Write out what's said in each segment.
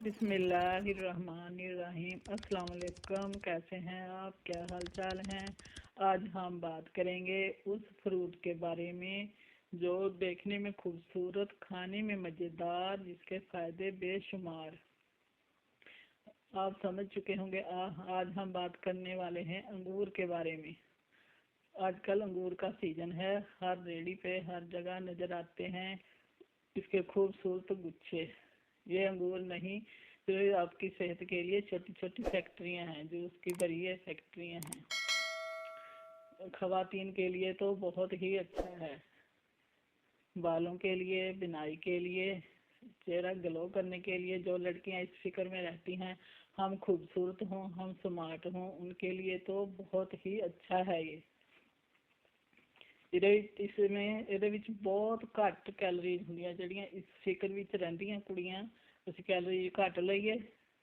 बिस्मिल्लाहिर्रहमानिर्रहीम। अस्सलाम वालेकुम। कैसे हैं आप? क्या हाल चाल हैं? आज हम बात करेंगे उस फ्रूट के बारे में जो देखने में खूबसूरत, खाने में मज़ेदार, जिसके फ़ायदे बेशुमार। आप समझ चुके होंगे। आज हम बात करने वाले हैं अंगूर के बारे में। आजकल अंगूर का सीज़न है, हर रेडी पे हर जगह नज़र आते हैं इसके खूबसूरत गुच्छे। ये अंगूर नहीं, जो आपकी सेहत के लिए छोटी छोटी फैक्ट्रियां हैं, जो उसकी बड़ी फैक्ट्रियां हैं। खवातीन के लिए तो बहुत ही अच्छा है, बालों के लिए, बिनाई के लिए, चेहरा ग्लो करने के लिए। जो लड़कियां इस फिक्र में रहती हैं हम खूबसूरत हों, हम स्मार्ट हों, उनके लिए तो बहुत ही अच्छा है ये। इसमें बहुत घट कैलोरीज होंगे, जड़ियाँ इस फिक्र में रहिंदियां कुड़ियां, ਅਸੀਂ कैलोरीज घट लईए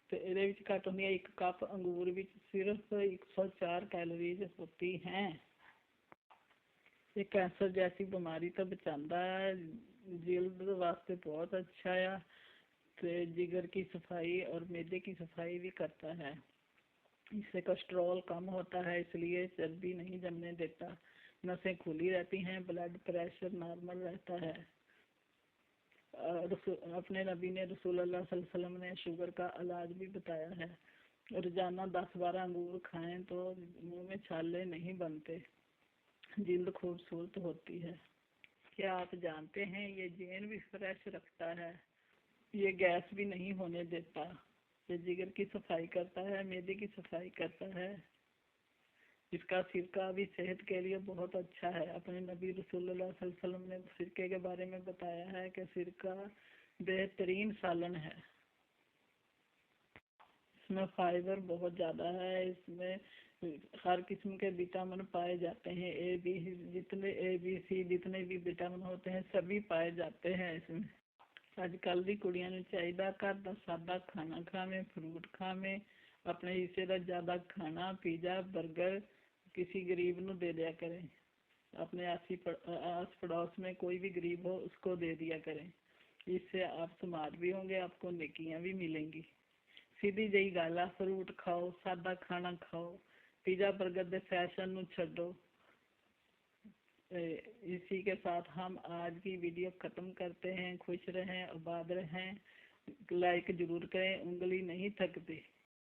तो ये घट होंगे। एक कप अंगूर में सिर्फ 104 कैलोरीज होती हैं। ये कैंसर जैसी बीमारी तो बचाता है, जिल्द वास्ते बहुत अच्छा है, तो जिगर की सफाई और मैदे की सफाई भी करता है। इससे कोलेस्ट्रॉल कम होता है, इसलिए चर्बी नहीं जमने देता, नसें खुली रहती हैं, ब्लड प्रेशर नॉर्मल रहता है। अपने नबी ने रसूलुल्लाह सल्लल्लाहु अलैहि वसल्लम ने शुगर का इलाज भी बताया है। रोजाना 10-12 अंगूर खाएं तो मुंह में छाले नहीं बनते, जिल्द खूबसूरत होती है। क्या आप जानते हैं ये जेन भी फ्रेश रखता है, ये गैस भी नहीं होने देता, ये जिगर की सफाई करता है, मैदे की सफाई करता है। इसका सिरका भी सेहत के लिए बहुत अच्छा है। अपने नबी रसूलुल्लाह सल्लल्लाहु अलैहि वसल्लम ने सिरके के बारे में बताया है कि सिरका बेहतरीन सालन है। इसमें फाइबर बहुत ज़्यादा है, इसमें हर किस्म के विटामिन पाए जाते हैं। ए बी सी जितने भी विटामिन होते हैं सभी पाए जाते हैं इसमें। अजकल दी कुड़ियां नूं चाहिदा घर दा सादा खाना खावे, फ्रूट खावे, अपने हिस्से का ज़्यादा खाना, पिज़्ज़ा बर्गर किसी गरीब नूं दे दिया करें। अपने आस पड़ोस में कोई भी गरीब हो उसको दे दिया करें। इससे आप स्मार्ट भी होंगे, आपको नेकियां भी मिलेंगी। सीधी जही गल है, फ्रूट खाओ, सादा खाना खाओ, पिज़्ज़ा बर्गर दे फैशन नूं छड्डो। इसी के साथ हम आज की वीडियो ख़त्म करते हैं। खुश रहें, आबाद रहें, लाइक ज़रूर करें, उंगली नहीं थकती।